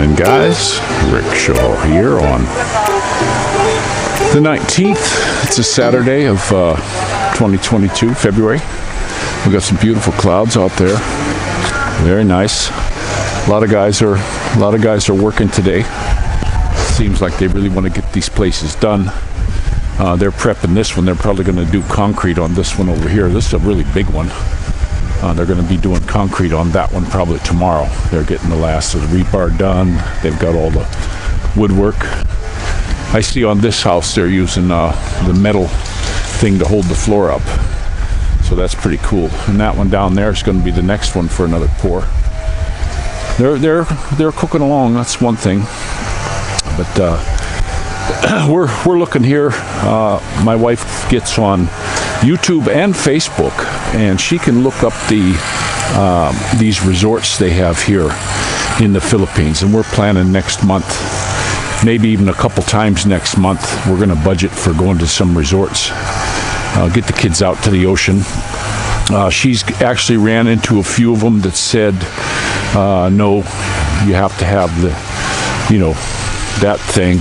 morning, guys. Rick Shaw here on the 19th. It's a Saturday of 2022, February. We got some beautiful clouds out there. Very nice. A lot of guys are working today. Seems like they really want to get these places done. They're prepping this one. They're probably going to do concrete on this one over here. This is a really big one. They're going to be doing concrete on that one probably tomorrow. They're getting the last of the rebar done. They've got all the woodwork. I see on this house they're using the metal thing to hold the floor up. So that's pretty cool. And that one down there is going to be the next one for another pour. They're cooking along. That's one thing. But we're looking here. My wife gets on YouTube and Facebook, and she can look up these resorts they have here in the Philippines. And we're planning next month, maybe even a couple times next month, we're going to budget for going to some resorts. Get the kids out to the ocean. She's actually ran into a few of them that said, no, you have to have that thing,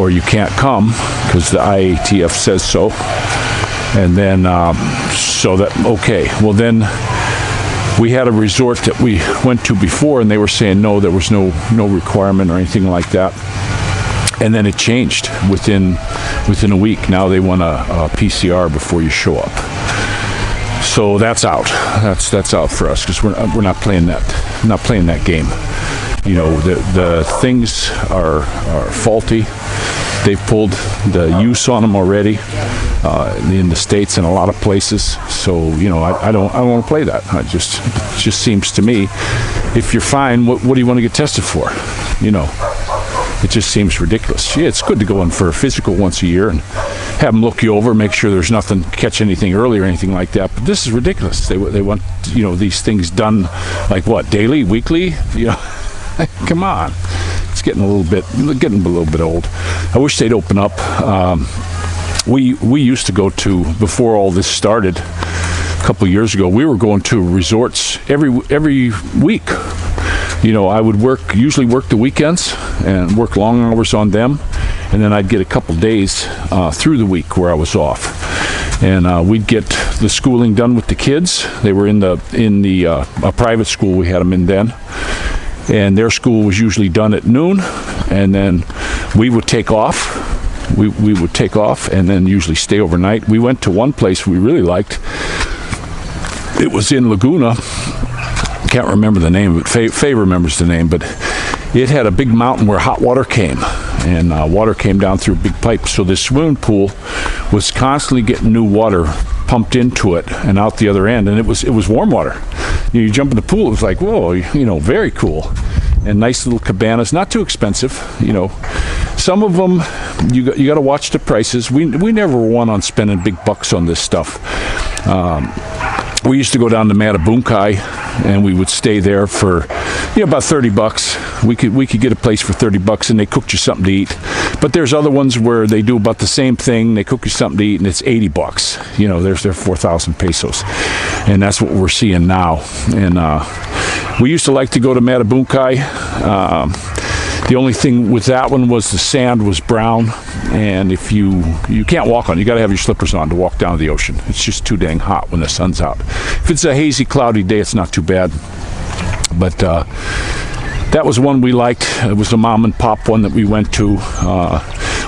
or you can't come because the IATF says so. And then, okay. Well, then we had a resort that we went to before, and they were saying no, there was no requirement or anything like that. And then it changed within a week. Now they want a PCR before you show up. So that's out. That's out for us because we're not playing that game. You know, the things are faulty. They've pulled the use on them already in the States and a lot of places. So, you know, I don't want to play that. It just seems to me, if you're fine, what do you want to get tested for? You know, it just seems ridiculous. Yeah, it's good to go in for a physical once a year and have them look you over, make sure there's nothing, catch anything early or anything like that. But this is ridiculous. They want, you know, these things done like what, daily, weekly? You know, come on. It's getting a little bit old. I wish they'd open up. We used to go to, before all this started, a couple of years ago, we were going to resorts every week. You know, I would usually work the weekends and work long hours on them, and then I'd get a couple days through the week where I was off. And we'd get the schooling done with the kids. They were in a private school we had them in then. And their school was usually done at noon, and then we would take off. We would take off and then usually stay overnight. We went to one place we really liked. It was in Laguna. Can't remember the name of it. Faye remembers the name, but it had a big mountain where hot water came, and water came down through a big pipe. So this swimming pool was constantly getting new water pumped into it and out the other end, and it was warm water. You jump in the pool, it was like, whoa, you know, very cool. And nice little cabanas, not too expensive, you know. Some of them, you got to watch the prices. We never were one on spending big bucks on this stuff. We used to go down to Matabunkai, and we would stay there for, you know, about $30. We could get a place for $30, and they cooked you something to eat. But there's other ones where they do about the same thing. They cook you something to eat, and it's $80. You know, there's their 4,000 pesos, and that's what we're seeing now. And we used to like to go to Matabunkai. The only thing with that one was the sand was brown, and if you can't walk on it. You got to have your slippers on to walk down to the ocean. It's just too dang hot when the sun's out. If it's a hazy, cloudy day, it's not too bad. But that was one we liked. It was a mom and pop one that we went to.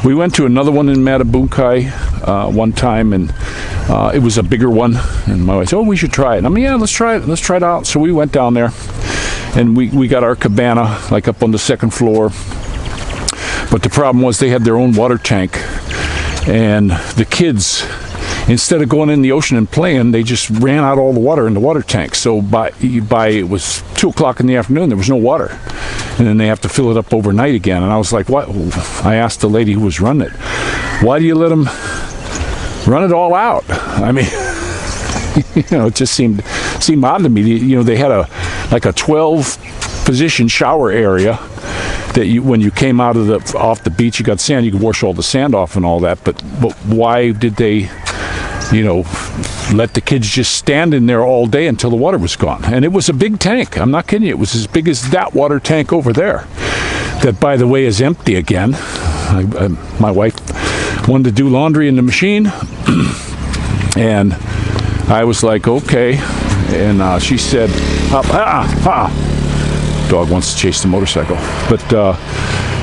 We went to another one in Matabunkai one time, and it was a bigger one. And my wife said, "Oh, we should try it." And I mean, yeah, let's try it. Let's try it out. So we went down there. And we got our cabana, like up on the second floor. But the problem was they had their own water tank. And the kids, instead of going in the ocean and playing, they just ran out all the water in the water tank. So by it was 2 o'clock in the afternoon, there was no water. And then they have to fill it up overnight again. And I was like, what? I asked the lady who was running it, why do you let them run it all out? I mean, you know, it just seemed odd to me. You know, they had a 12-position shower area that when you came out of off the beach, you got sand, you could wash all the sand off and all that. But why did they let the kids just stand in there all day until the water was gone. And it was a big tank. I'm not kidding you. It was as big as that water tank over there. That, by the way, is empty again. My wife wanted to do laundry in the machine. And I was like, okay. And she said, dog wants to chase the motorcycle. But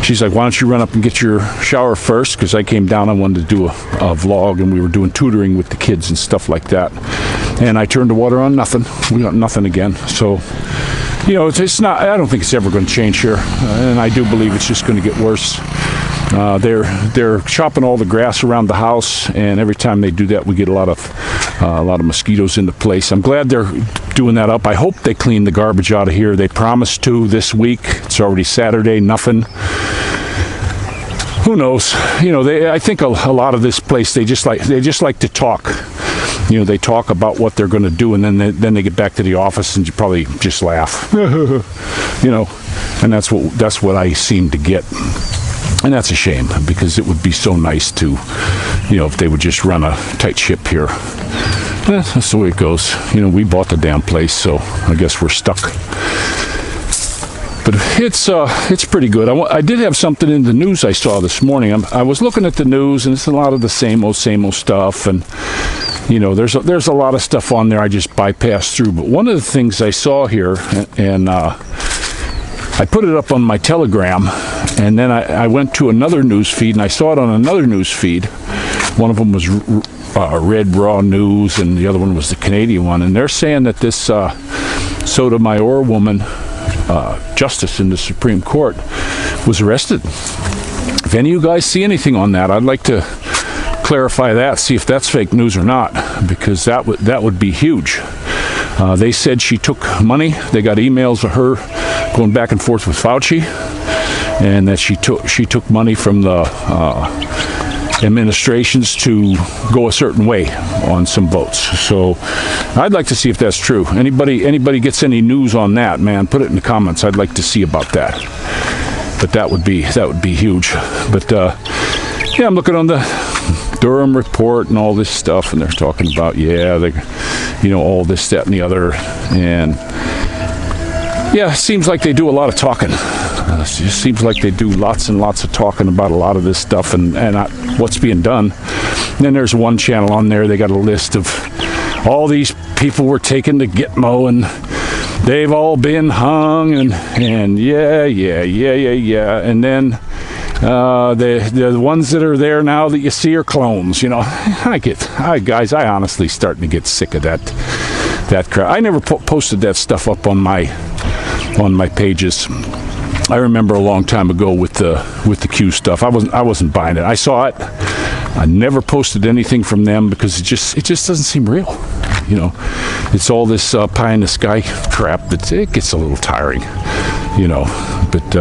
she's like, why don't you run up and get your shower first? Because I came down, I wanted to do a vlog, and we were doing tutoring with the kids and stuff like that. And I turned the water on, nothing. We got nothing again. So, it's not, I don't think it's ever going to change here. And I do believe it's just going to get worse. They're chopping all the grass around the house, and every time they do that, we get a lot of mosquitoes in the place. I'm glad they're doing that up. I hope they clean the garbage out of here. They promised to this week. It's already Saturday, nothing. Who knows? I think a lot of this place, they just like to talk. They talk about what they're going to do, and then they get back to the office and you probably just laugh. And that's what I seem to get. And that's a shame, because it would be so nice to, if they would just run a tight ship here. That's the way it goes. We bought the damn place, so I guess we're stuck. But it's pretty good. I did have something in the news I saw this morning. I was looking at the news, and it's a lot of the same old stuff. And there's a lot of stuff on there I just bypassed through. But one of the things I saw here, and I put it up on my Telegram, and then I went to another news feed, and I saw it on another news feed. One of them was Red Raw News, and the other one was the Canadian one. And they're saying that this Sotomayor woman, justice in the Supreme Court, was arrested. If any of you guys see anything on that, I'd like to clarify that, see if that's fake news or not, because that would be huge. They said she took money. They got emails of her going back and forth with Fauci, and that she took money from the administrations to go a certain way on some votes. So I'd like to see if that's true. Anybody gets any news on that, man, put it in the comments. I'd like to see about that. But that would be huge. But I'm looking on the Durham report and all this stuff, and they're talking about all this, that, and the other. And it seems like they do a lot of talking. It just seems like they do lots and lots of talking about a lot of this stuff and what's being done. And then there's one channel on there, they got a list of all these people were taken to Gitmo, and they've all been hung, and yeah. And then the ones that are there now that you see are clones. Guys, I honestly starting to get sick of that crap. I never posted that stuff up on my pages. I remember a long time ago with the Q stuff. I wasn't buying it. I saw it. I never posted anything from them because it just doesn't seem real. It's all this pie in the sky crap that it gets a little tiring. But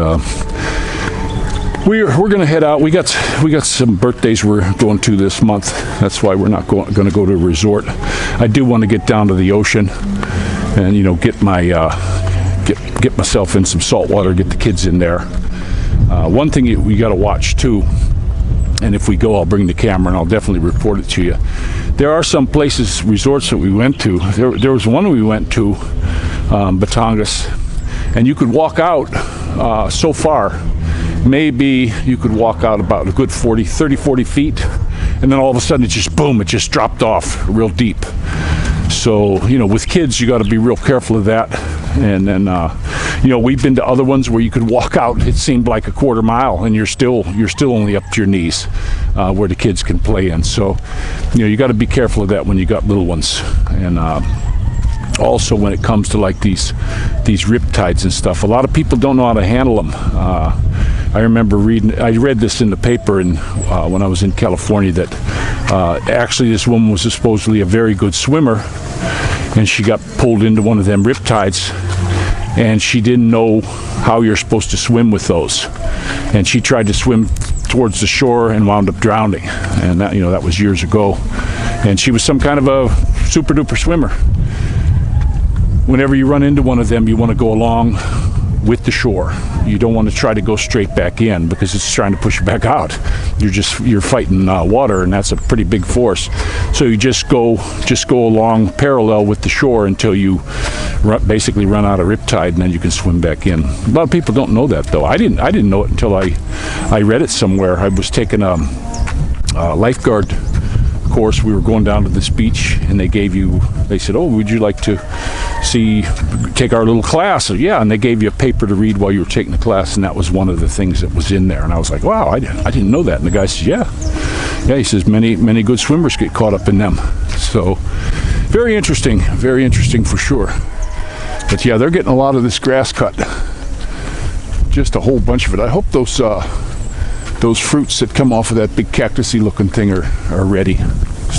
we're gonna head out. We got some birthdays we're going to this month. That's why we're not going to go to a resort. I do want to get down to the ocean and get my get myself in some salt water, get the kids in there. One thing we got to watch too, and if we go, I'll bring the camera and I'll definitely report it to you. There are some places, resorts that we went to. There was one we went to, Batangas, and you could walk out so far. Maybe you could walk out about a good 30, 40 feet, and then all of a sudden it just dropped off real deep. So, with kids, you got to be real careful of that. And then, we've been to other ones where you could walk out, it seemed like a quarter mile, and you're still only up to your knees, where the kids can play in. So, you got to be careful of that when you got little ones. And also when it comes to like these riptides and stuff, a lot of people don't know how to handle them. I remember I read this in the paper when I was in California that actually this woman was supposedly a very good swimmer, and she got pulled into one of them riptides, and she didn't know how you're supposed to swim with those, and she tried to swim towards the shore and wound up drowning. And that was years ago, and she was some kind of a super duper swimmer. Whenever you run into one of them, you want to go along with the shore. You don't want to try to go straight back in because it's trying to push you back out. you're fighting water, and that's a pretty big force. So you just go along parallel with the shore until you basically run out of riptide, and then you can swim back in. A lot of people don't know that, though. I didn't know it until I read it somewhere. I was taking a lifeguard course. We were going down to this beach, and they said, oh, would you like to take our little class? So, yeah, and they gave you a paper to read while you were taking the class, and that was one of the things that was in there. And I was like, wow, I didn't know that. And the guy says, yeah, he says many good swimmers get caught up in them. So very interesting for sure. But yeah, they're getting a lot of this grass cut, just a whole bunch of it. I hope those fruits that come off of that big cactusy looking thing are ready.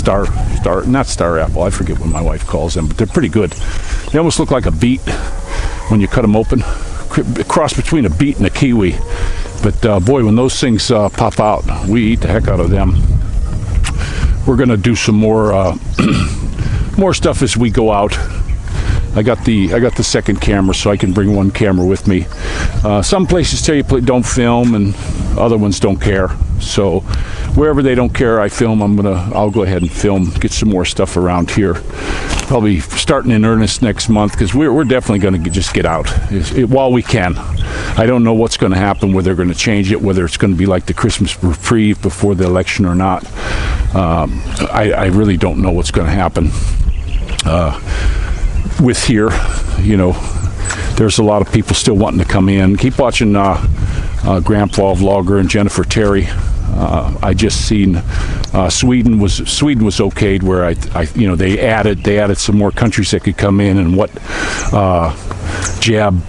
Not star apple, I forget what my wife calls them, but they're pretty good. They almost look like a beet when you cut them open. Cross between a beet and a kiwi. But boy, when those things pop out, we eat the heck out of them. We're gonna do some more more stuff as we go out. I got the second camera, so I can bring one camera with me. Some places tell you don't film, and other ones don't care. So wherever they don't care, I film. I'll go ahead and film, get some more stuff around here. Probably starting in earnest next month, because we're definitely going to just get out while we can. I don't know what's going to happen, whether they're going to change it, whether it's going to be like the Christmas reprieve before the election or not. I really don't know what's going to happen with here. There's a lot of people still wanting to come in. Keep watching Grandpa Vlogger and Jennifer Terry. I just seen Sweden was okayed, where they added some more countries that could come in, and what jab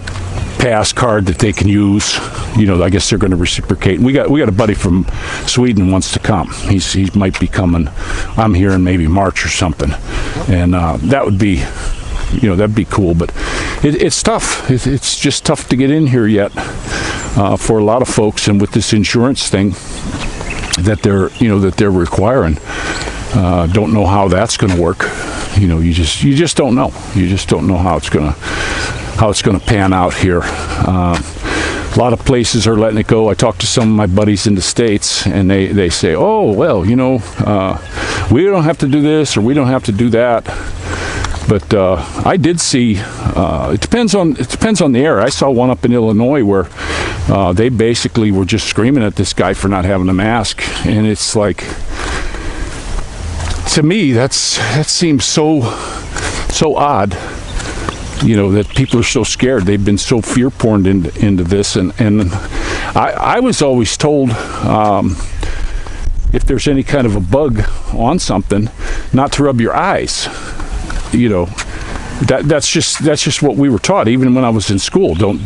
pass card that they can use. I guess they're going to reciprocate. And we got a buddy from Sweden wants to come. He might be coming. I'm here in maybe March or something, and that would be. That'd be cool, but it's tough. It's just tough to get in here yet for a lot of folks, and with this insurance thing that they're requiring, don't know how that's going to work. You just don't know. You just don't know how it's going to pan out here. A lot of places are letting it go. I talked to some of my buddies in the States, and they say, oh well, we don't have to do this or we don't have to do that. But I did see. It depends on the area. I saw one up in Illinois where they basically were just screaming at this guy for not having a mask, and it's like, to me, that seems so odd. That people are so scared. They've been so fear-porned into this, and I was always told if there's any kind of a bug on something, not to rub your eyes. That's just what we were taught, even when I was in school. Don't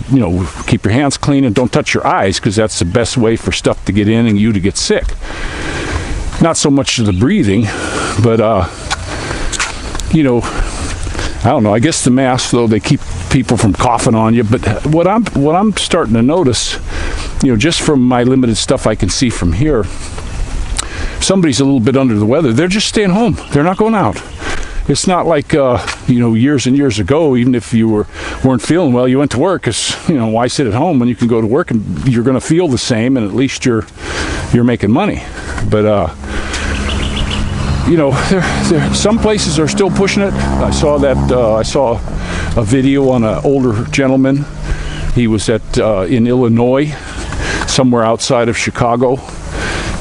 keep your hands clean and don't touch your eyes, because that's the best way for stuff to get in and you to get sick. Not so much the breathing, but I don't know. I guess the masks, though, they keep people from coughing on you. But what I'm starting to notice, just from my limited stuff I can see from here, if somebody's a little bit under the weather, they're just staying home. They're not going out. It's not like years and years ago. Even if you weren't feeling well, you went to work, because why sit at home when you can go to work and you're going to feel the same, and at least you're making money. But some places are still pushing it. I saw a video on an older gentleman. He was in Illinois, somewhere outside of Chicago.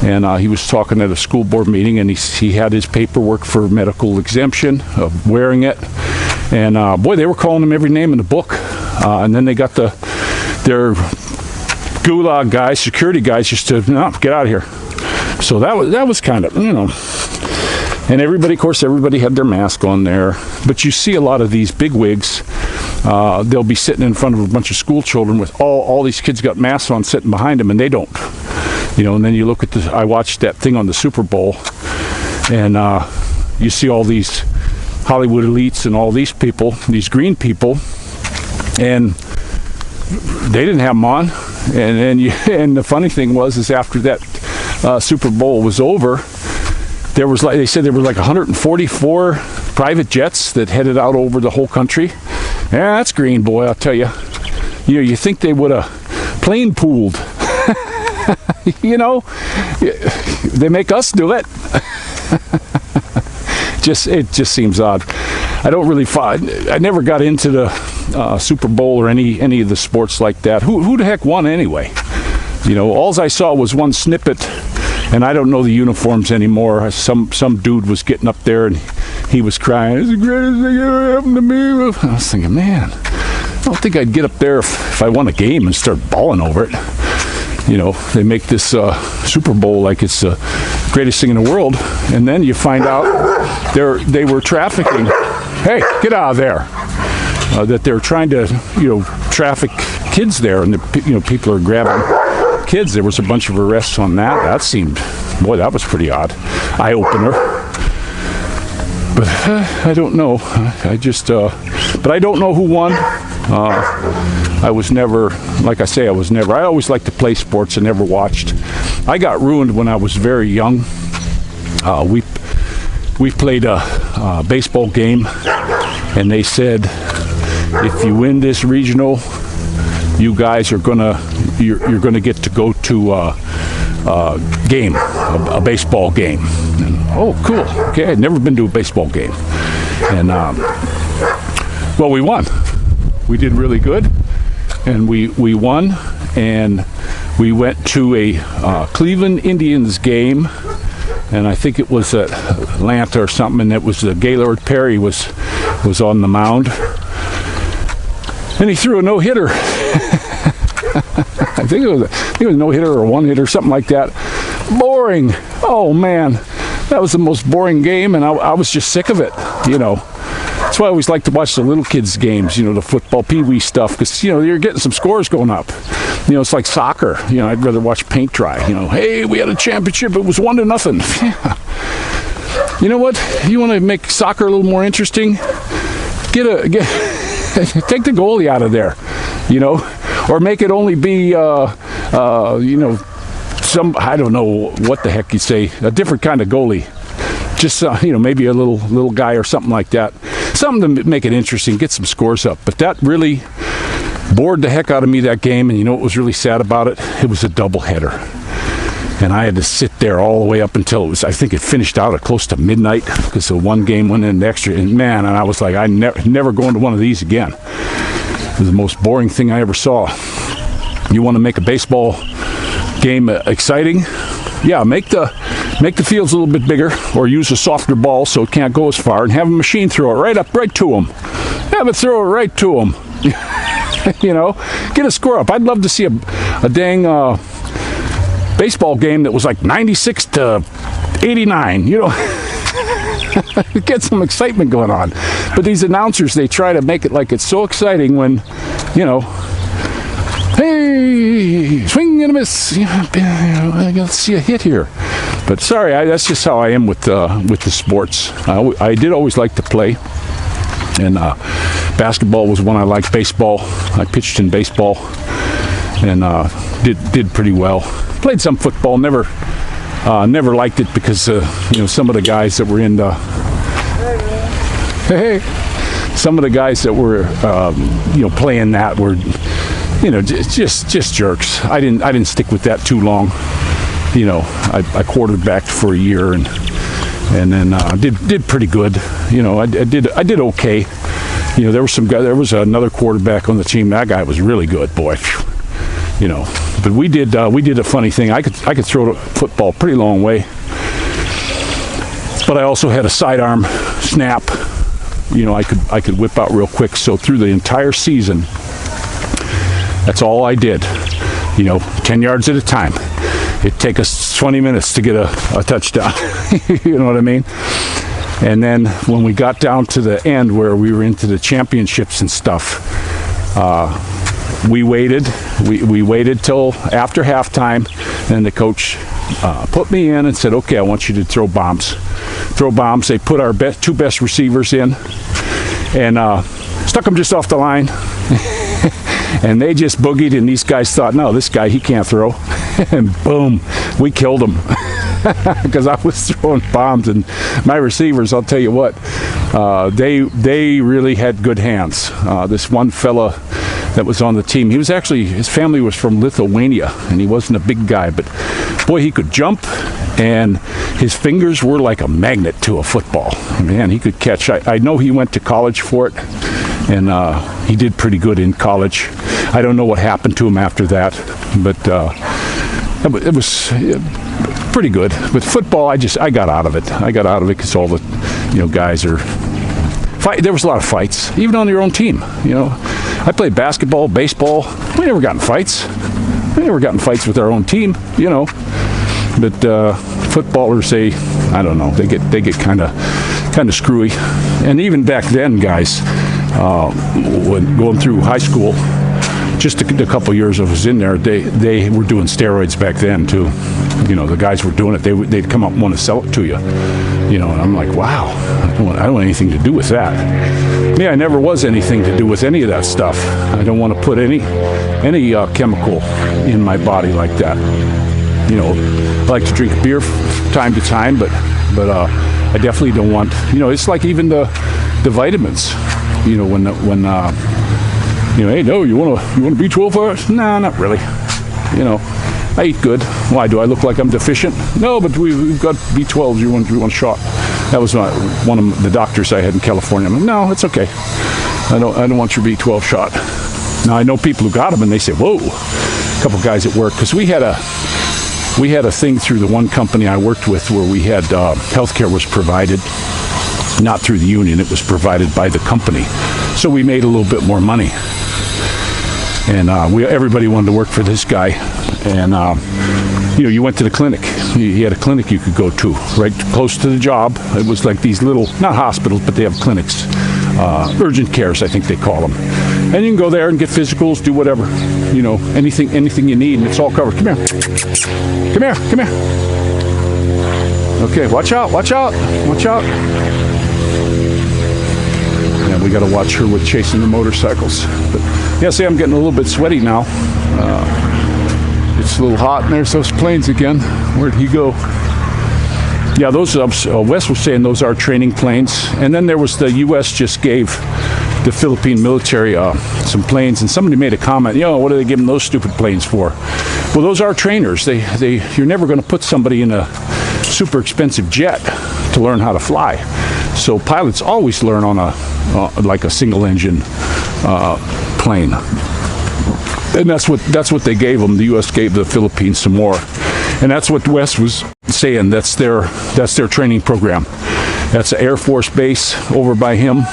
And he was talking at a school board meeting, and he had his paperwork for medical exemption of wearing it. And boy, they were calling him every name in the book. And then they got their gulag guys, security guys, just to get out of here. So that was kind of, And everybody had their mask on there. But you see a lot of these bigwigs. They'll be sitting in front of a bunch of school children with all these kids got masks on sitting behind them, and they don't. And then you look at I watched that thing on the Super Bowl, and you see all these Hollywood elites and all these people, these green people, and they didn't have them on. And the funny thing is after that Super Bowl was over, they said there were like 144 private jets that headed out over the whole country. Yeah, that's green, boy, I'll tell you. You think they would have plane pooled. You know, they make us do it. It just seems odd. I don't really I never got into the Super Bowl or any of the sports like that. Who the heck won anyway? You know, all I saw was one snippet, and I don't know the uniforms anymore. Some dude was getting up there and he was crying, "It's the greatest thing ever happened to me." I was thinking, man, I don't think I'd get up there if I won a game and start bawling over it. You know, they make this Super Bowl like it's the greatest thing in the world, and then you find out they were trafficking. Hey, get out of there! That they're trying to, traffic kids there, and people are grabbing kids. There was a bunch of arrests on that. That seemed, boy, that was pretty odd, eye opener. But I don't know. But I don't know who won. I was never, like I say, I always liked to play sports and never watched. I got ruined when I was very young. We played a baseball game, and they said, if you win this regional, you guys are you're gonna get to go to a baseball game. And, oh, cool. Okay, I'd never been to a baseball game, and well, we won. We did really good, and we won, and we went to a Cleveland Indians game, and I think it was at Atlanta or something, and it was Gaylord Perry was on the mound, and he threw a no-hitter. I think it was a no-hitter or one-hitter, something like that. Boring. Oh man, that was the most boring game, and I was just sick of it. That's why I always like to watch the little kids' games, the football, pee-wee stuff, because, you're getting some scores going up. It's like soccer. I'd rather watch paint dry. Hey, we had a championship. It was 1-0. Yeah. You know what? You want to make soccer a little more interesting? Take the goalie out of there, or make it only be, I don't know what the heck you say, a different kind of goalie. Just, maybe a little guy or something like that. Something to make it interesting, get some scores up. But that really bored the heck out of me, that game. And you know what was really sad about it? It was a doubleheader. And I had to sit there all the way up until I think it finished out at close to midnight, because the one game went in extra. And man, I was like, I'm never going to one of these again. It was the most boring thing I ever saw. You want to make a baseball game exciting? Yeah, make the fields a little bit bigger, or use a softer ball so it can't go as far, and have a machine throw it right to them. Have it throw it right to them. Get a score up. I'd love to see a dang baseball game that was like 96 to 89. Get some excitement going on. But these announcers, they try to make it like it's so exciting when, hey, swing and a miss. Let's see a hit here. But sorry, that's just how I am with the sports. I did always like to play, and basketball was one I liked. Baseball, I pitched in baseball, and did pretty well. Played some football. Never liked it because some of the guys that were in the some of the guys that were playing that were just jerks. I didn't stick with that too long. I quarterbacked for a year and then did pretty good. I did okay. There was there was another quarterback on the team. That guy was really good, boy. But we did a funny thing. I could throw the football pretty long way, but I also had a sidearm snap. I could whip out real quick. So through the entire season, that's all I did. 10 yards at a time. It'd take us 20 minutes to get a touchdown. You know what I mean? And then when we got down to the end where we were into the championships and stuff, we waited. We waited till after halftime, and the coach put me in and said, "Okay, I want you to throw bombs." They put our two best receivers in, and stuck them just off the line. And they just boogied, and these guys thought, no, this guy, he can't throw. And boom, we killed him. Because I was throwing bombs, and my receivers, I'll tell you what, they really had good hands. This one fella that was on the team. He was actually, his family was from Lithuania, and he wasn't a big guy, but boy, he could jump, and his fingers were like a magnet to a football. Man, he could catch. I know he went to college for it, and he did pretty good in college. I don't know what happened to him after that, but it was pretty good. With football, I got out of it. I got out of it because all the, guys are there was a lot of fights, even on your own team. I played basketball, baseball. We never got in fights. We never got in fights with our own team, But footballers, I don't know, they get kind of screwy. And even back then, guys, when going through high school, just a couple years I was in there, they were doing steroids back then too. The guys were doing it. They'd come up and want to sell it to you. And I'm like, wow, I don't want anything to do with that. Yeah, I never was anything to do with any of that stuff. I don't want to put any chemical in my body like that. I like to drink beer from time to time, but I definitely don't want. It's like even the vitamins. When hey, no, you want a B12 for us? No, not really. I eat good. Why, do I look like I'm deficient? No, but we've got B12s. You want a shot? That was one of the doctors I had in California. I'm like, no, it's okay. I don't want your B12 shot. Now I know people who got them, and they say, whoa. A couple guys at work, because we had a thing through the one company I worked with where we had healthcare was provided, not through the union. It was provided by the company, so we made a little bit more money. And everybody wanted to work for this guy. And, you went to the clinic. He had a clinic you could go to, right close to the job. It was like these little, not hospitals, but they have clinics. Urgent cares, I think they call them. And you can go there and get physicals, do whatever. Anything you need, and it's all covered. Come here. Okay, watch out. Yeah, we got to watch her with chasing the motorcycles. But yeah, see, I'm getting a little bit sweaty now. It's a little hot, and there's those planes again. Where'd he go? Yeah, those, Wes was saying those are training planes. And then there was the U.S. just gave the Philippine military some planes, and somebody made a comment, what are they giving those stupid planes for? Well, those are trainers. You're never going to put somebody in a super expensive jet to learn how to fly. So pilots always learn on like a single engine plane. And that's what they gave them. The U.S. gave the Philippines some more, and that's what Wes was saying. That's their training program. That's an Air Force base over by him,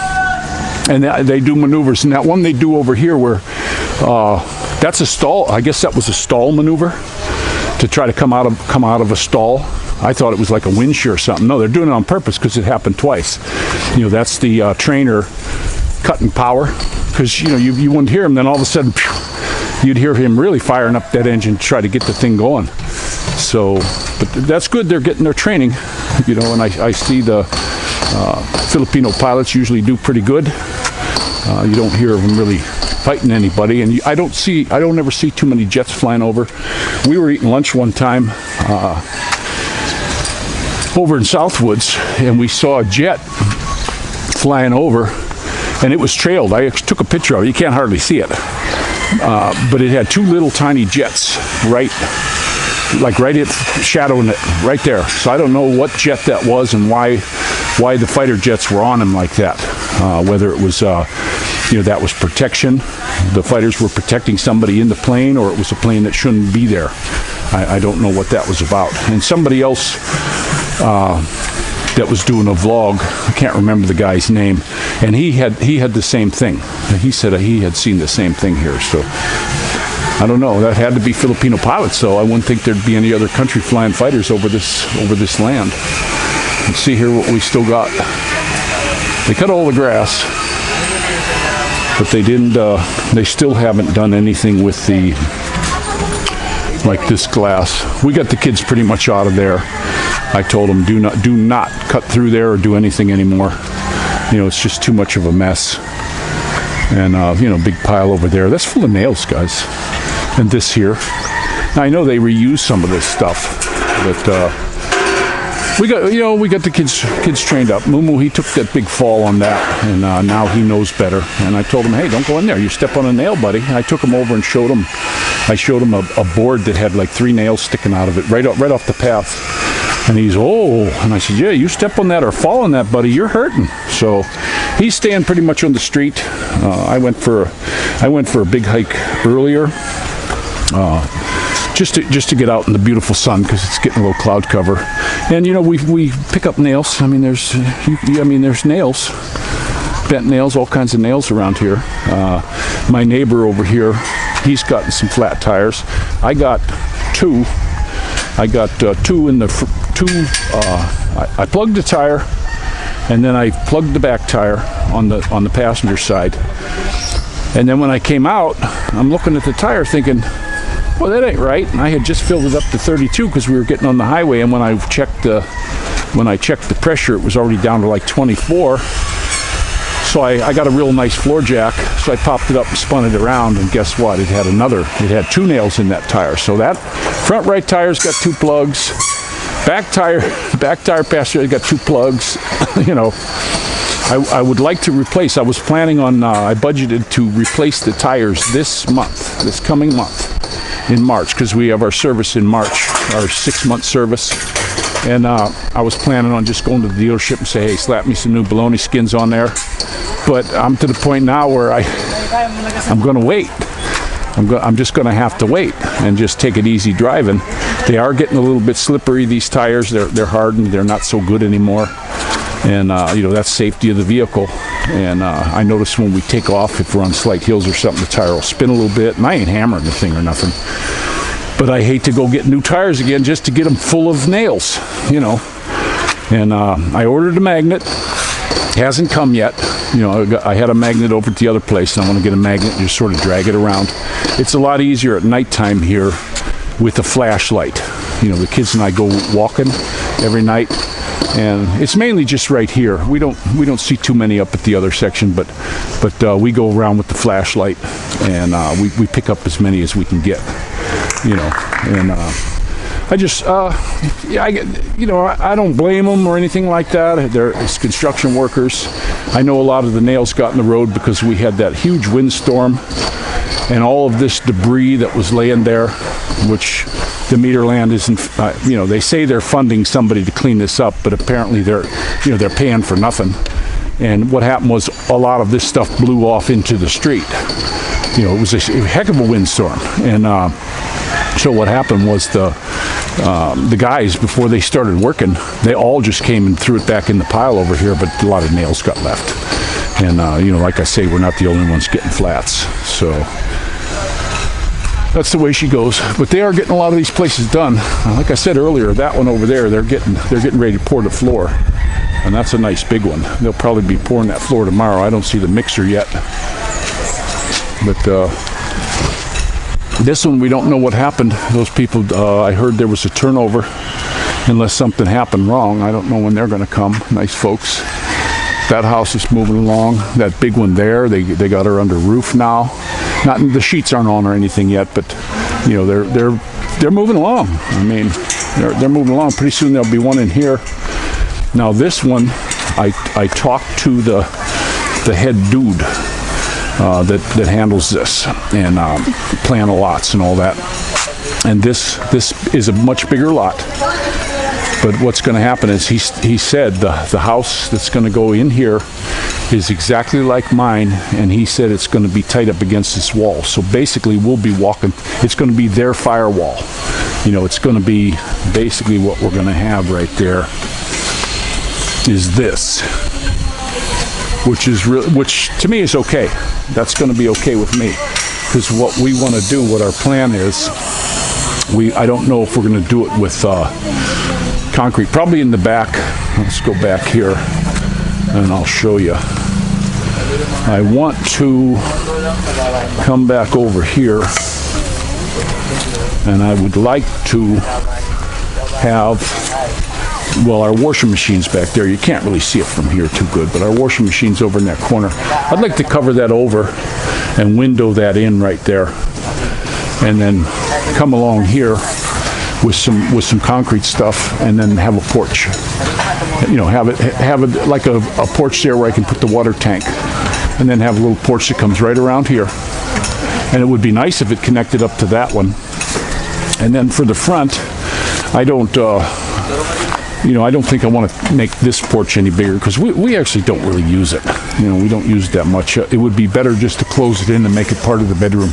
and they do maneuvers. And that one they do over here, where that's a stall. I guess that was a stall maneuver to try to come out of a stall. I thought it was like a wind shear or something. No, they're doing it on purpose because it happened twice. That's the trainer cutting power, because you wouldn't hear him. Then all of a sudden, you'd hear him really firing up that engine to try to get the thing going. So, but that's good. They're getting their training, and I see the Filipino pilots usually do pretty good. You don't hear of them really fighting anybody, and I don't ever see too many jets flying over. We were eating lunch one time over in Southwoods, and we saw a jet flying over, and it was trailed. I took a picture of it. You can't hardly see it. But it had two little tiny jets right shadowing it right there. So I don't know what jet that was and why the fighter jets were on him like that. Whether it was that was protection, the fighters were protecting somebody in the plane, or it was a plane that shouldn't be there. I don't know what that was about. And somebody else that was doing a vlog, I can't remember the guy's name, and he had the same thing. He said he had seen the same thing here. So I don't know. That had to be Filipino pilots, though. I wouldn't think there'd be any other country flying fighters over this land. Let's see here what we still got. They cut all the grass, but they didn't. They still haven't done anything with like this glass. We got the kids pretty much out of there. I told them do not cut through there or do anything anymore. It's just too much of a mess. And big pile over there. That's full of nails, guys. And this here. Now I know they reuse some of this stuff, but we got the kids trained up. Mumu, he took that big fall on that, and now he knows better. And I told him, hey, don't go in there. You step on a nail, buddy. And I took him over and showed him. I showed him a board that had like 3 nails sticking out of it, right off the path. And he's, oh, and I said, yeah, you step on that or fall on that, buddy, you're hurting. So he's staying pretty much on the street. I went for a big hike earlier. Just to get out in the beautiful sun, because it's getting a little cloud cover. And we pick up nails. I mean there's nails, bent nails, all kinds of nails around here. My neighbor over here, he's gotten some flat tires. I got two in the I plugged the tire, and then I plugged the back tire on the passenger side. And then when I came out, I'm looking at the tire thinking, well, that ain't right. And I had just filled it up to 32 because we were getting on the highway, and when I checked the pressure, it was already down to like 24. So I got a real nice floor jack, so I popped it up and spun it around, and guess what? It had 2 nails in that tire. So that front right tire's got 2 plugs. Back tire passenger got 2 plugs. I would like to replace. I was planning on. I budgeted to replace the tires this coming month. In March, because we have our service in March, our 6-month service, and I was planning on just going to the dealership and say, hey, slap me some new baloney skins on there. But I'm to the point now where I'm going to wait. I'm just going to have to wait and just take it easy driving. They are getting a little bit slippery, these tires. They're hardened. They're not so good anymore. And that's safety of the vehicle. And I notice when we take off, if we're on slight hills or something, the tire will spin a little bit. And I ain't hammering the thing or nothing, but I hate to go get new tires again just to get them full of nails, And I ordered a magnet. Hasn't come yet. I had a magnet over at the other place, and I want to get a magnet and just sort of drag it around. It's a lot easier at nighttime here with a flashlight. The kids and I go walking every night. And it's mainly just right here. We don't see too many up at the other section, but we go around with the flashlight, and we pick up as many as we can get, And I just I don't blame them or anything like that. It's construction workers. I know a lot of the nails got in the road because we had that huge windstorm, and all of this debris that was laying there, which the Meterland isn't, they say they're funding somebody to clean this up, but apparently they're paying for nothing. And what happened was a lot of this stuff blew off into the street. It was a heck of a windstorm. And so what happened was the guys, before they started working, they all just came and threw it back in the pile over here, but a lot of nails got left. And, like I say, we're not the only ones getting flats. So that's the way she goes. But they are getting a lot of these places done. Like I said earlier, that one over there, they're getting ready to pour the floor, and that's a nice big one. They'll probably be pouring that floor tomorrow. I don't see the mixer yet, but this one we don't know what happened. Those people, I heard there was a turnover, unless something happened wrong. I don't know when they're going to come. Nice folks. That house is moving along. That big one there, they got her under roof now. Not the sheets aren't on or anything yet, but they're moving along. I mean, they're moving along. Pretty soon there'll be one in here. Now this one, I talked to the head dude that handles this and plan the lots and all that. And this is a much bigger lot. But what's going to happen is he said the house that's going to go in here is exactly like mine, and he said it's going to be tight up against this wall. So basically we'll be walking, it's going to be their firewall. It's going to be basically what we're going to have right there is this, which to me is okay. That's going to be okay with me, because what we want to do, what our plan is, I don't know if we're going to do it with concrete, probably in the back. Let's go back here and I'll show you. I want to come back over here, and I would like to have, well, our washing machine's back there. You can't really see it from here too good, but our washing machine's over in that corner. I'd like to cover that over and window that in right there, and then come along here with some concrete stuff, and then have a porch. You know, have it like a porch there where I can put the water tank, and then have a little porch that comes right around here. And it would be nice if it connected up to that one. And then for the front, I don't think I want to make this porch any bigger, because we actually don't really use it. You know, we don't use it that much. It would be better just to close it in and make it part of the bedroom.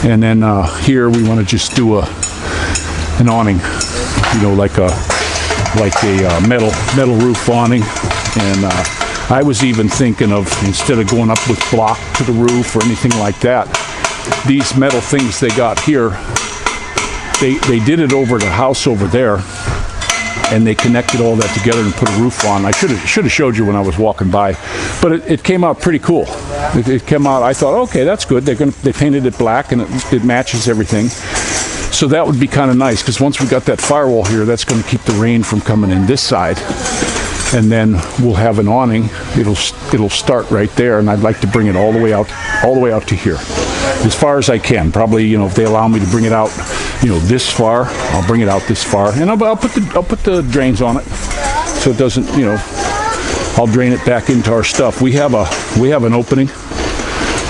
And then here we want to just do an awning, you know, like a metal roof awning. And I was even thinking of, instead of going up with block to the roof or anything like that, these metal things they got here, they did it over the house over there, and they connected all that together and put a roof on. I should have showed you when I was walking by, but it came out pretty cool. It came out, I thought, okay, that's good. They painted it black, and it matches everything. So that would be kind of nice, because once we got that firewall here, that's going to keep the rain from coming in this side. And then we'll have an awning. It'll start right there, and I'd like to bring it all the way out to here, as far as I can. Probably, you know, if they allow me to bring it out, you know, this far, I'll bring it out this far, and I'll put the drains on it, so it doesn't, you know, I'll drain it back into our stuff. We have an opening.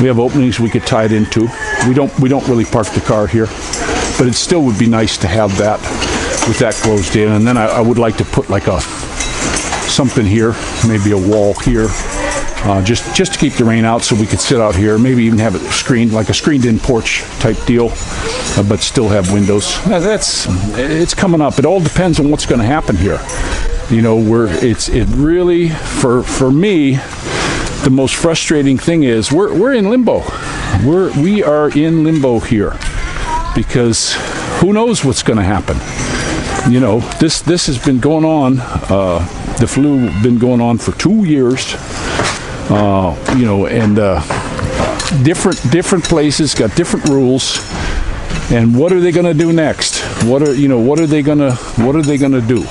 We have openings we could tie it into. We don't really park the car here, but it still would be nice to have that with that closed in. And then I would like to put like something here, maybe a wall here, just to keep the rain out, so we could sit out here. Maybe even have it screened, like a screened-in porch type deal, but still have windows. It's coming up. It all depends on what's going to happen here. You know, it really, for me, the most frustrating thing is we're in limbo. We are in limbo here, because who knows what's going to happen. You know, this has been going on. The flu been going on for 2 years. You know, and different places got different rules. And what are they going to do next? What are they going to do?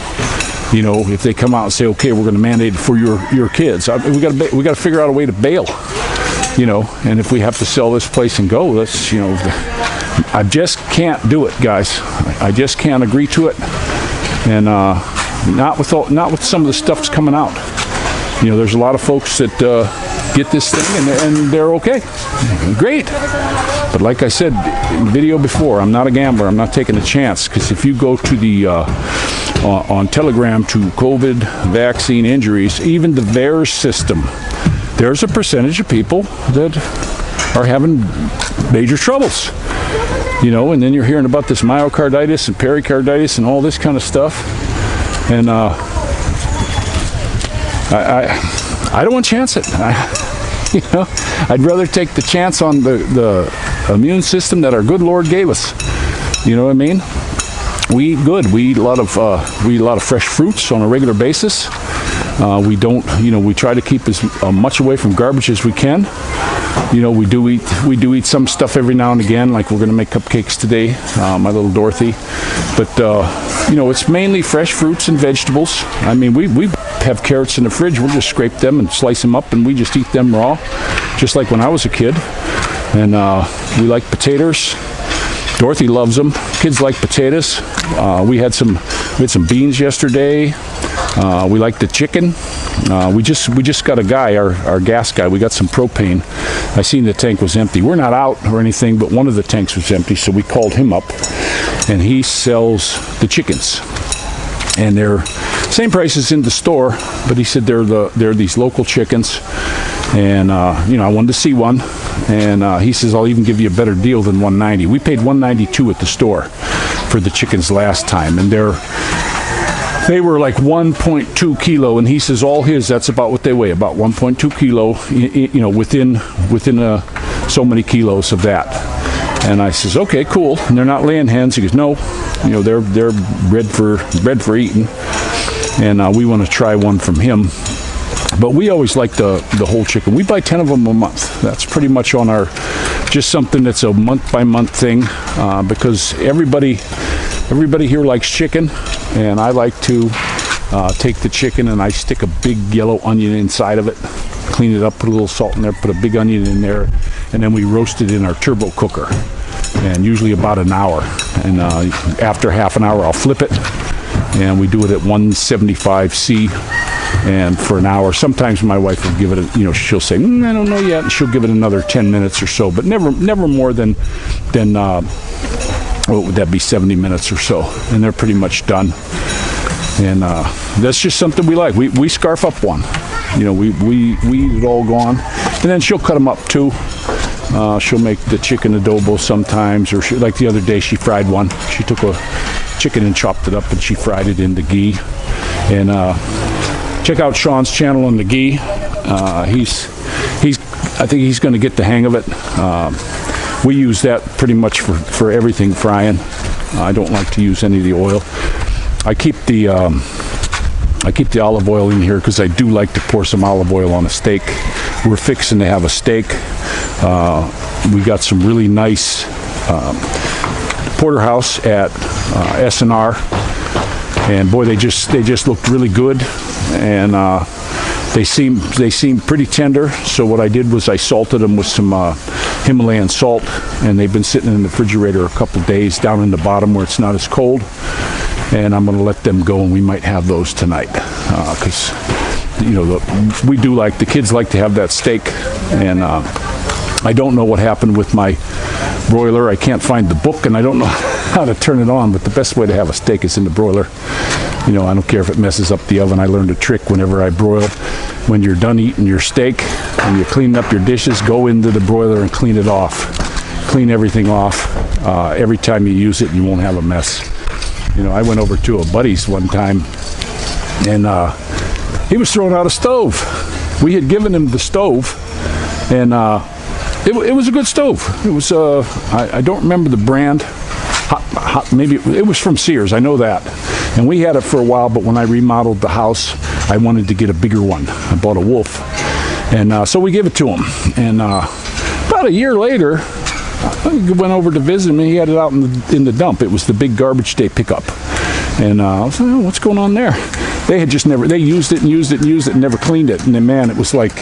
You know, if they come out and say, okay, we're going to mandate it for your kids, we got to figure out a way to bail. You know, and if we have to sell this place and go, let's, you know, I just can't do it, guys. I just can't agree to it, and not with some of the stuff that's coming out. You know, there's a lot of folks that get this thing and they're okay, great. But like I said in the video before, I'm not a gambler. I'm not taking a chance, because if you go to the on Telegram to COVID vaccine injuries, even the VAERS system, there's a percentage of people that are having major troubles. You know, and then you're hearing about this myocarditis and pericarditis and all this kind of stuff. And I don't want to chance it. You know, I'd rather take the chance on the immune system that our good Lord gave us. You know what I mean? We eat a lot of fresh fruits on a regular basis. We try to keep as much away from garbage as we can. You know, we do eat some stuff every now and again, like we're going to make cupcakes today, my little Dorothy. But you know, it's mainly fresh fruits and vegetables. I mean, we have carrots in the fridge. We'll just scrape them and slice them up, and we just eat them raw, just like when I was a kid. And we like potatoes. Dorothy loves them. Kids like potatoes. We had some beans yesterday. We like the chicken. We just got a guy, our gas guy. We got some propane. I seen the tank was empty. We're not out or anything, but one of the tanks was empty, so we called him up, and he sells the chickens, and they're same prices in the store, but he said they're these local chickens, and you know, I wanted to see one, and he says I'll even give you a better deal than $190. We paid $192 at the store for the chickens last time, and they were like 1.2 kilo, and he says all his, that's about what they weigh, about 1.2 kilo, you know, within so many kilos of that. And I says, okay, cool. And they're not laying hens. He goes, no, you know, they're bred for eating, and we want to try one from him. But we always like the whole chicken. We buy 10 of them a month. That's pretty much on our, just something that's a month by month thing, because everybody here likes chicken, and I like to take the chicken and I stick a big yellow onion inside of it, clean it up, put a little salt in there, put a big onion in there, and then we roast it in our turbo cooker. and usually about an hour. And after half an hour, I'll flip it, and we do it at 175C, and for an hour. Sometimes my wife will give it a, she'll say, I don't know yet, and she'll give it another 10 minutes or so, but never more than what would that be, 70 minutes or so, and they're pretty much done. And that's just something we like. We scarf up one. We eat it all gone, and then she'll cut them up too. She'll make the chicken adobo sometimes, or like the other day she fried one. She took a chicken and chopped it up, and she fried it in the ghee. And check out Sean's channel on the ghee. I think he's going to get the hang of it. We use that pretty much for everything frying. I don't like to use any of the oil. I keep the olive oil in here because I do like to pour some olive oil on a steak. We're fixing to have a steak. We got some really nice porterhouse at S&R, and boy, they just looked really good, and they seem pretty tender. So what I did was I salted them with some Himalayan salt, and they've been sitting in the refrigerator a couple days down in the bottom where it's not as cold. And I'm going to let them go, and we might have those tonight because we do like, the kids like to have that steak. And I don't know what happened with my broiler. I can't find the book, and I don't know how to turn it on, but the best way to have a steak is in the broiler. I don't care if it messes up the oven. I learned a trick whenever I broil. When you're done eating your steak and you're cleaning up your dishes, go into the broiler and clean it off. Clean everything off every time you use it, and you won't have a mess. I went over to a buddy's one time, and he was throwing out a stove. We had given him the stove, and it was a good stove. It was I don't remember the brand. Maybe it was from Sears. I know that. And we had it for a while, but when I remodeled the house, I wanted to get a bigger one. I bought a Wolf, and so we gave it to him. And about a year later, I went over to visit him, and he had it out in the dump. It was the big garbage day pickup. And I was like, oh, what's going on there? They had just never, they used it and never cleaned it. And then, man, it was like,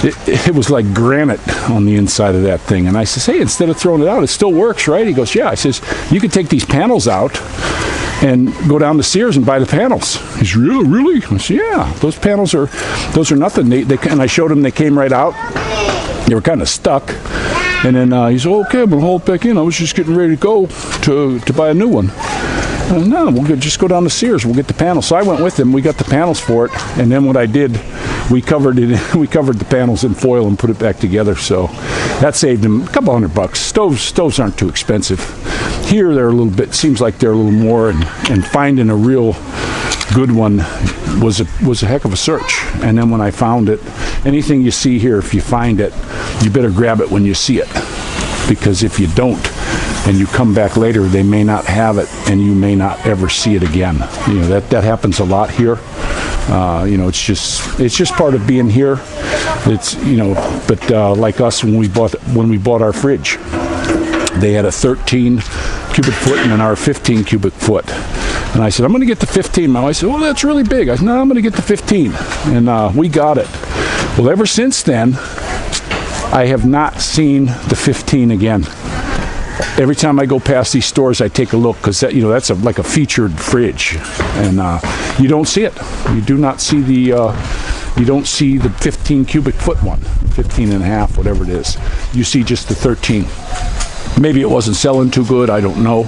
it was like granite on the inside of that thing. And I says, hey, instead of throwing it out, it still works, right? He goes, yeah. I says, you could take these panels out and go down to Sears and buy the panels. He's really? I said, yeah, those are nothing. And I showed him, they came right out. They were kind of stuck. And then he said, okay, I'm going to haul it back in. I was just getting ready to go to buy a new one. No, we'll just go down to Sears. We'll get the panels. So I went with him. We got the panels for it. And then what I did, we covered the panels in foil and put it back together. So that saved him a couple $100. Stoves aren't too expensive. Here they're a little bit, seems like they're a little more, and finding a real good one was a heck of a search. And then when I found it, anything you see here, if you find it, you better grab it when you see it, because if you don't and you come back later, they may not have it, and you may not ever see it again. That happens a lot here. It's just part of being here. It's but like us, when we bought our fridge, they had a 13 cubic foot and our 15 cubic foot. And I said, I'm going to get the 15. My wife said, well, that's really big. I said, no, I'm going to get the 15. And we got it. Well, ever since then, I have not seen the 15 again. Every time I go past these stores, I take a look, because that's like a featured fridge, and you don't see it. You do not see you don't see the 15 cubic foot one, 15 and a half, whatever it is. You see just the 13. Maybe it wasn't selling too good, I don't know.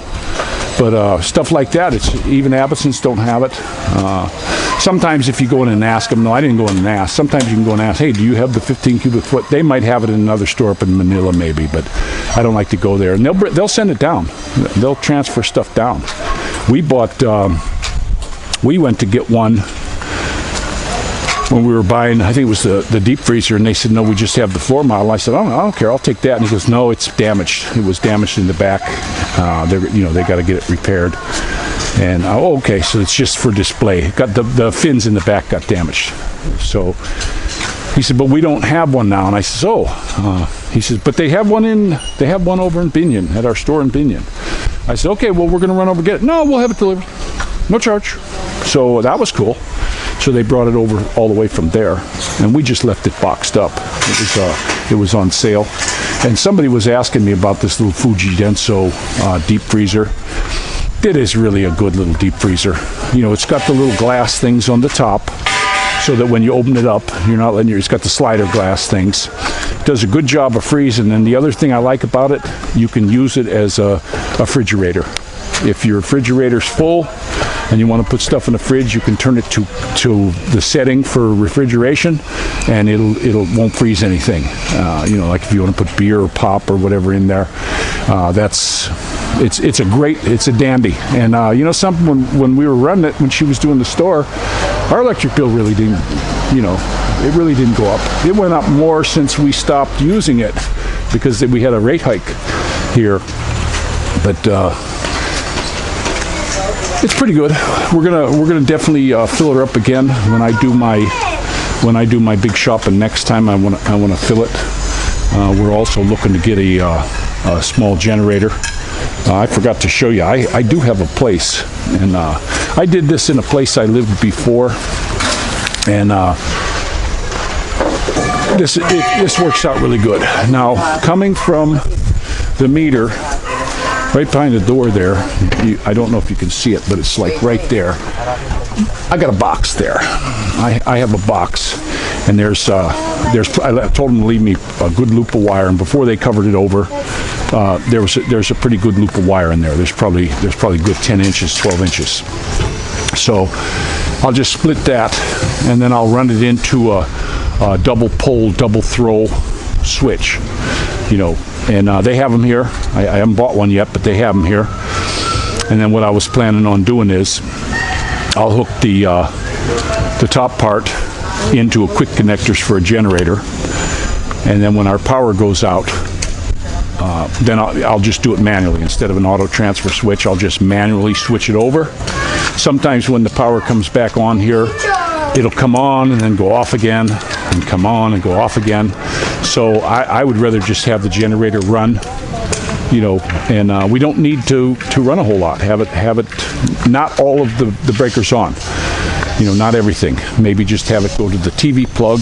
But stuff like that, even Abbotsons don't have it. Sometimes if you go in and ask them, no, I didn't go in and ask. Sometimes you can go and ask, hey, do you have the 15 cubic foot? They might have it in another store up in Manila maybe, but I don't like to go there. And they'll send it down. They'll transfer stuff down. We went to get one when we were buying, I think it was the deep freezer, and they said, no, we just have the floor model. I said, oh, I don't care, I'll take that. And he goes, no, it's damaged. It was damaged in the back. They got to get it repaired. And okay, so it's just for display. Got the fins in the back got damaged. So he said, but we don't have one now. And I said, he says, but they have one over in Binion, at our store in Binion. I said, okay, well, we're going to run over and get it. No, we'll have it delivered. No charge. So that was cool. So they brought it over all the way from there, and we just left it boxed up. It was on sale. And somebody was asking me about this little Fuji Denso deep freezer. It is really a good little deep freezer. You know, it's got the little glass things on the top, so that when you open it up, you're not letting it's got the slider glass things. It does a good job of freezing. And the other thing I like about it, you can use it as a refrigerator. If your refrigerator's full and you want to put stuff in the fridge, you can turn it to the setting for refrigeration, and it won't freeze anything. You know, like if you want to put beer or pop or whatever in there, it's a dandy. And you know, something when we were running it, when she was doing the store, our electric bill really didn't, you know, it really didn't go up. It went up more since we stopped using it because we had a rate hike here. But it's pretty good. We're gonna definitely fill her up again when I do my big shopping next time. I wanna fill it. We're also looking to get a small generator. I forgot to show you. I do have a place, and I did this in a place I lived before, and this works out really good. Now, coming from the meter, right behind the door there, I don't know if you can see it, but it's like right there. I got a box there. I have a box, and I told them to leave me a good loop of wire, and before they covered it over, there's a pretty good loop of wire in there. There's probably good 10 inches, 12 inches. So I'll just split that, and then I'll run it into a double pole, double throw switch, you know. And they have them here. I haven't bought one yet, but they have them here. And then what I was planning on doing is I'll hook the top part into a quick connectors for a generator, and then when our power goes out, then I'll just do it manually. Instead of an auto transfer switch, I'll just manually switch it over. Sometimes when the power comes back on here, it'll come on and then go off again, and come on and go off again. So I would rather just have the generator run, you know, and we don't need to run a whole lot. Have it not all of the breakers on, you know, not everything. Maybe just have it go to the TV plug.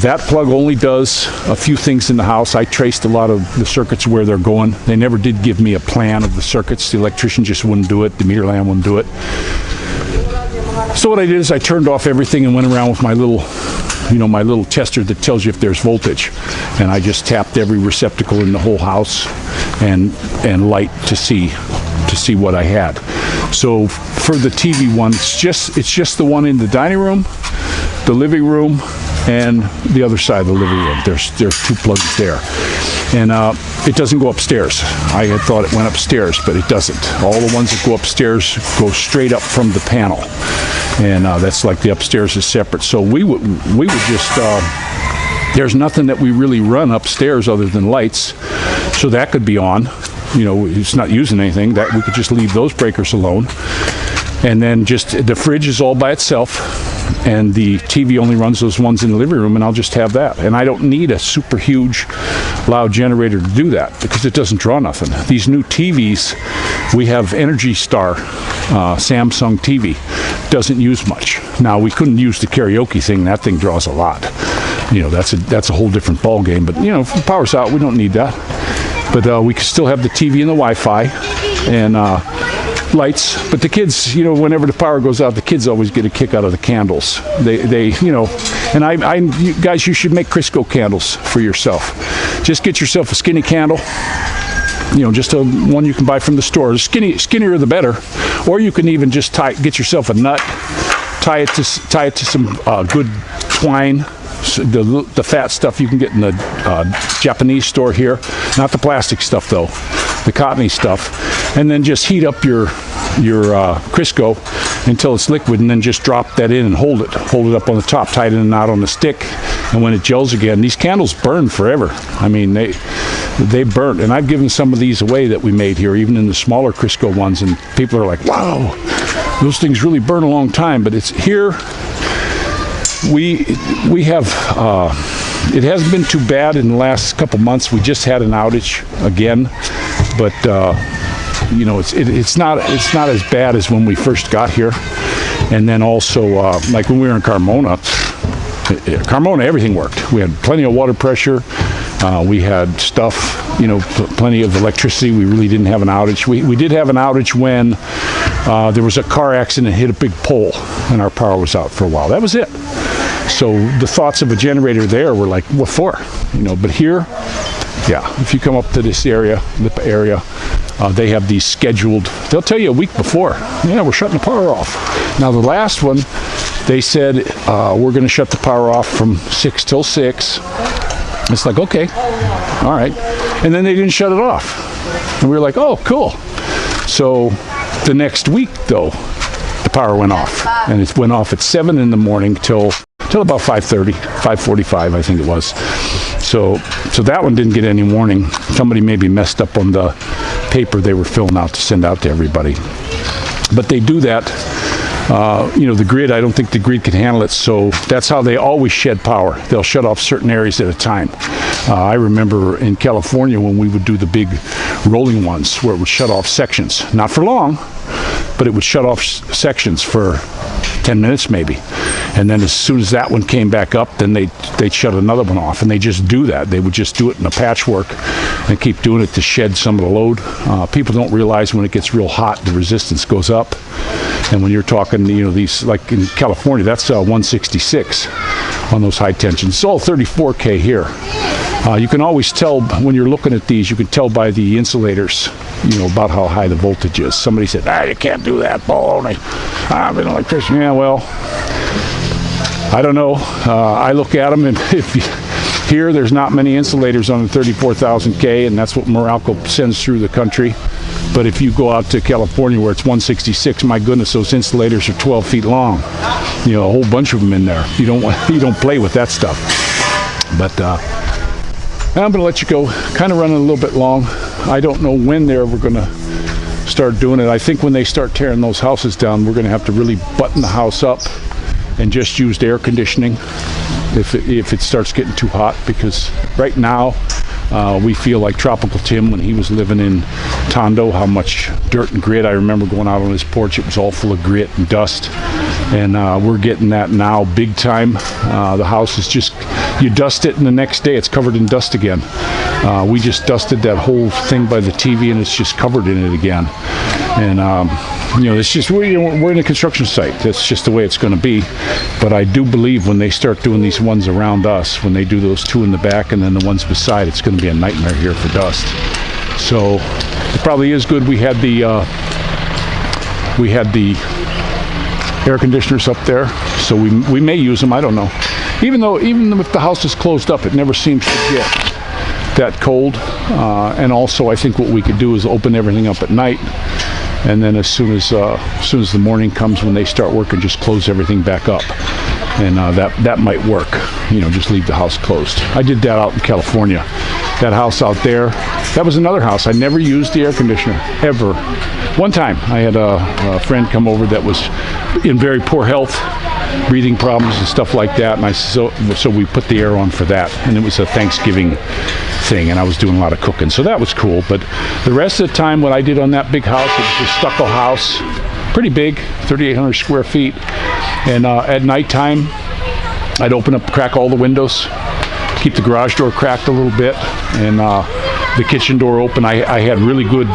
That plug only does a few things in the house. I traced a lot of the circuits where they're going. They never did give me a plan of the circuits. The electrician just wouldn't do it. The meter man wouldn't do it. So what I did is I turned off everything and went around with my little tester that tells you if there's voltage, and I just tapped every receptacle in the whole house and light to see what I had. So for the TV one, it's just the one in the dining room, the living room, and the other side of the living room. There's two plugs there, and it doesn't go upstairs. I had thought it went upstairs, but it doesn't. All the ones that go upstairs go straight up from the panel, and that's like the upstairs is separate. So we would just there's nothing that we really run upstairs other than lights, so that could be on. You know, it's not using anything. That we could just leave those breakers alone, and then just the fridge is all by itself, and the TV only runs those ones in the living room, and I'll just have that. And I don't need a super huge loud generator to do that because it doesn't draw nothing. These new TVs, we have Energy Star Samsung TV, doesn't use much. Now, we couldn't use the karaoke thing. That thing draws a lot. You know, that's a whole different ball game. But you know, if the power's out, we don't need that. But we can still have the TV and the Wi-Fi and lights. But the kids, you know, whenever the power goes out, the kids always get a kick out of the candles. They you know, and you guys, you should make Crisco candles for yourself. Just get yourself a skinny candle. You know, just a one you can buy from the store. The skinnier the better. Or you can even just get yourself a nut, tie it to some good twine. The fat stuff you can get in the Japanese store here, not the plastic stuff though, the cottony stuff, and then just heat up your Crisco until it's liquid, and then just drop that in and hold it up on the top, tie it in and out on the stick, and when it gels again, these candles burn forever. I mean, they burn, and I've given some of these away that we made here, even in the smaller Crisco ones, and people are like, wow, those things really burn a long time. But it's here. We have it hasn't been too bad in the last couple months. We just had an outage again, but you know, it's not as bad as when we first got here. And then also like when we were in Carmona, everything worked. We had plenty of water pressure. We had stuff, plenty of electricity. We really didn't have an outage. We did have an outage when there was a car accident, hit a big pole, and our power was out for a while. That was it. So the thoughts of a generator there were like, what for? But here, yeah, if you come up to this area, Lipa area, they have these scheduled. They'll tell you a week before, yeah, we're shutting the power off. Now the last one, they said, we're going to shut the power off from 6 till 6. It's like, okay, all right. And then they didn't shut it off. And we were like, oh, cool. So the next week, though, the power went off. And it went off at 7 in the morning till about 5:30, 5:45, I think it was. So that one didn't get any warning. Somebody maybe messed up on the paper they were filling out to send out to everybody. But they do that. The grid, I don't think the grid can handle it, so that's how they always shed power. They'll shut off certain areas at a time. I remember in California when we would do the big rolling ones where it would shut off sections. Not for long, but it would shut off sections for 10 minutes maybe. And then as soon as that one came back up, then they'd shut another one off. And they just do that. They would just do it in a patchwork and keep doing it to shed some of the load. People don't realize when it gets real hot, the resistance goes up. And when you're talking, these, like in California, that's 166 on those high tensions. It's all 34K here. You can always tell when you're looking at these, you can tell by the insulators, about how high the voltage is. Somebody said, you can't do that, baloney. I'm an electrician. Yeah, well, I don't know. I look at them, and here there's not many insulators on the 34,000K, and that's what Meralco sends through the country. But if you go out to California where it's 166, my goodness, those insulators are 12 feet long. A whole bunch of them in there. You don't play with that stuff. But I'm going to let you go. Kind of running a little bit long. I don't know when we're going to start doing it. I think when they start tearing those houses down, we're going to have to really button the house up and just use air conditioning if it starts getting too hot, because right now we feel like Tropical Tim when he was living in Tondo, how much dirt and grit. I remember going out on his porch, it was all full of grit and dust, and we're getting that now big time. The house is just, you dust it and the next day it's covered in dust again. We just dusted that whole thing by the TV and it's just covered in it again. And it's just, we're in a construction site. That's just the way it's going to be. But I do believe when they start doing these ones around us, when they do those two in the back and then the ones beside, it's going to be a nightmare here for dust. So it probably is good we had the air conditioners up there, so we may use them. I don't know. Even if the house is closed up, it never seems to get that cold. And also, I think what we could do is open everything up at night, and then as soon as the morning comes when they start working, just close everything back up, and that might work. Just leave the house closed. I did that out in California. That house out there, that was another house. I never used the air conditioner ever. One time, I had a friend come over that was in very poor health, breathing problems and stuff like that, and so we put the air on for that, and it was a Thanksgiving thing, and I was doing a lot of cooking, so that was cool. But the rest of the time, what I did on that big house, it was a stucco house, pretty big, 3,800 square feet, and at nighttime, I'd open up, crack all the windows, keep the garage door cracked a little bit, and the kitchen door open. I had really good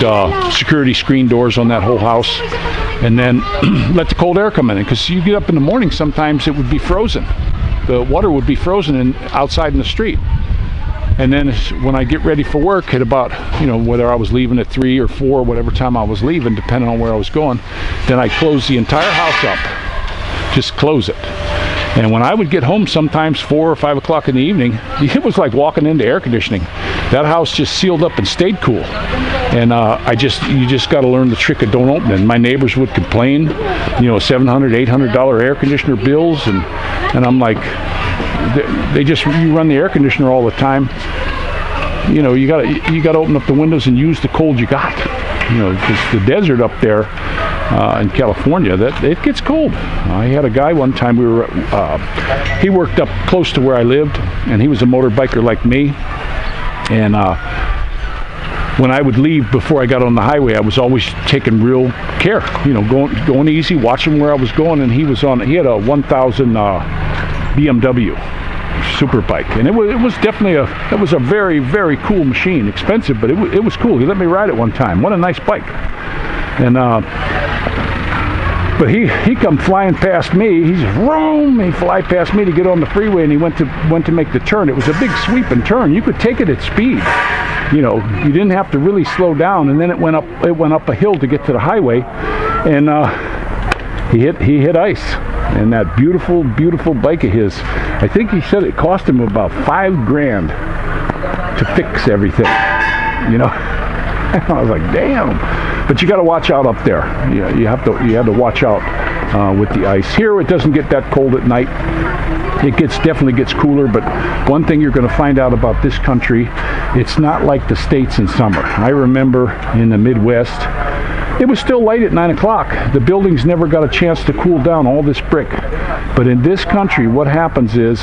security screen doors on that whole house, and then let the cold air come in, because you get up in the morning, sometimes it would be frozen. The water would be frozen outside in the street. And then when I get ready for work at about, whether I was leaving at 3 or 4, whatever time I was leaving, depending on where I was going, then I close the entire house up, just close it. And when I would get home sometimes 4 or 5 o'clock in the evening, it was like walking into air conditioning. That house just sealed up and stayed cool. And you just got to learn the trick of don't open it. And my neighbors would complain, $700, $800 air conditioner bills, and I'm like, you run the air conditioner all the time. You got to open up the windows and use the cold you got. Because the desert up there in California, that it gets cold. I had a guy one time. He worked up close to where I lived, and he was a motorbiker like me. And when I would leave before I got on the highway, I was always taking real care. Going easy, watching where I was going. And he had a 1000 BMW. super bike, and it was definitely it was a very, very cool machine. Expensive, but it was cool. He let me ride it one time. What a nice bike. And but he come flying past me. He just vroom. He fly past me to get on the freeway, and he went to make the turn. It was a big sweeping turn. You could take it at speed. You know, you didn't have to really slow down. And then it went up a hill to get to the highway, and he hit ice. And that beautiful, beautiful bike of his, I think he said it cost him about $5,000 to fix everything. You know, I was like, damn. But you got to watch out up there. You have to watch out with the ice. Here it doesn't get that cold at night. It definitely gets cooler. But one thing you're going to find out about this country, it's not like the States in summer. I remember in the Midwest, it was still light at 9 o'clock. The buildings never got a chance to cool down, all this brick. But in this country, what happens is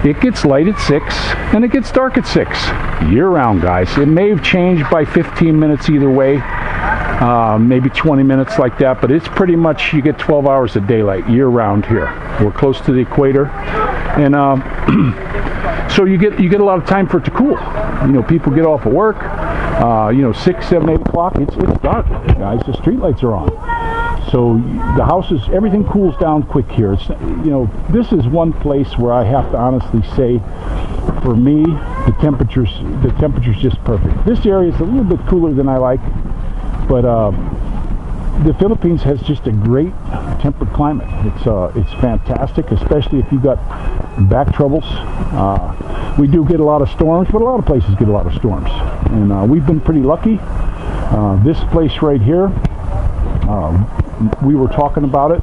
it gets light at 6 and it gets dark at 6 year-round, guys. It may have changed by 15 minutes either way, maybe 20 minutes like that, but it's pretty much you get 12 hours of daylight year-round here. We're close to the equator, and so you get a lot of time for it to cool. You know, people get off of work. 6, 7, 8 o'clock, it's dark, guys. The street lights are on. So the houses, everything cools down quick here. It's, you know, this is one place where I have to honestly say, for me, the temperature's just perfect. This area is a little bit cooler than I like, but the Philippines has just a great temperate climate. It's fantastic, especially if you've got back troubles. We do get a lot of storms, but a lot of places get a lot of storms, and we've been pretty lucky. This place right here, we were talking about it.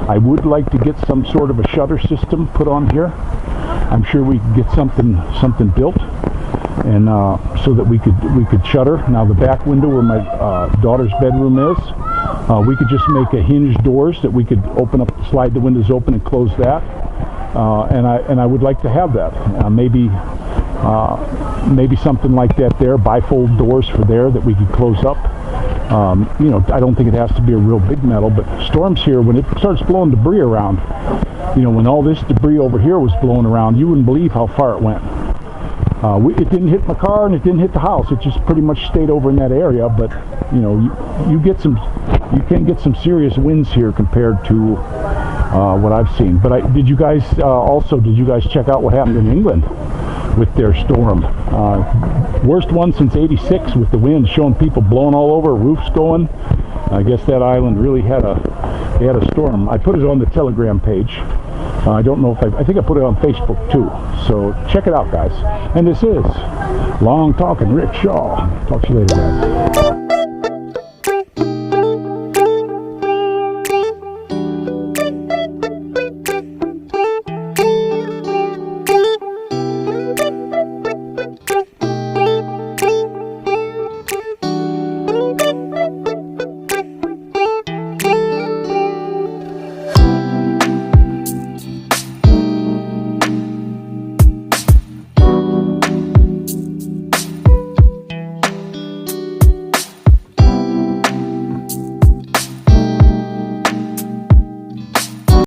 I would like to get some sort of a shutter system put on here. I'm sure we could get something built, and so that we could shutter. Now the back window where my daughter's bedroom is, we could just make a hinged doors that we could open up, slide the windows open and close that. And I would like to have that. Maybe something like that there, bifold doors for there that we could close up. You know, I don't think it has to be a real big metal, but storms here, when it starts blowing debris around, you know, when all this debris over here was blowing around, you wouldn't believe how far it went. It didn't hit my car and it didn't hit the house. It just pretty much stayed over in that area. But you know, you can get some serious winds here compared to what I've seen. But did you guys check out what happened in England with their storm? Worst one since '86 with the wind, showing people blowing all over, roofs going. I guess that island really had a storm. I put it on the Telegram page. I don't know if I think I put it on Facebook too. So check it out, guys. And this is Long Talking Rick Shaw. Talk to you later, guys.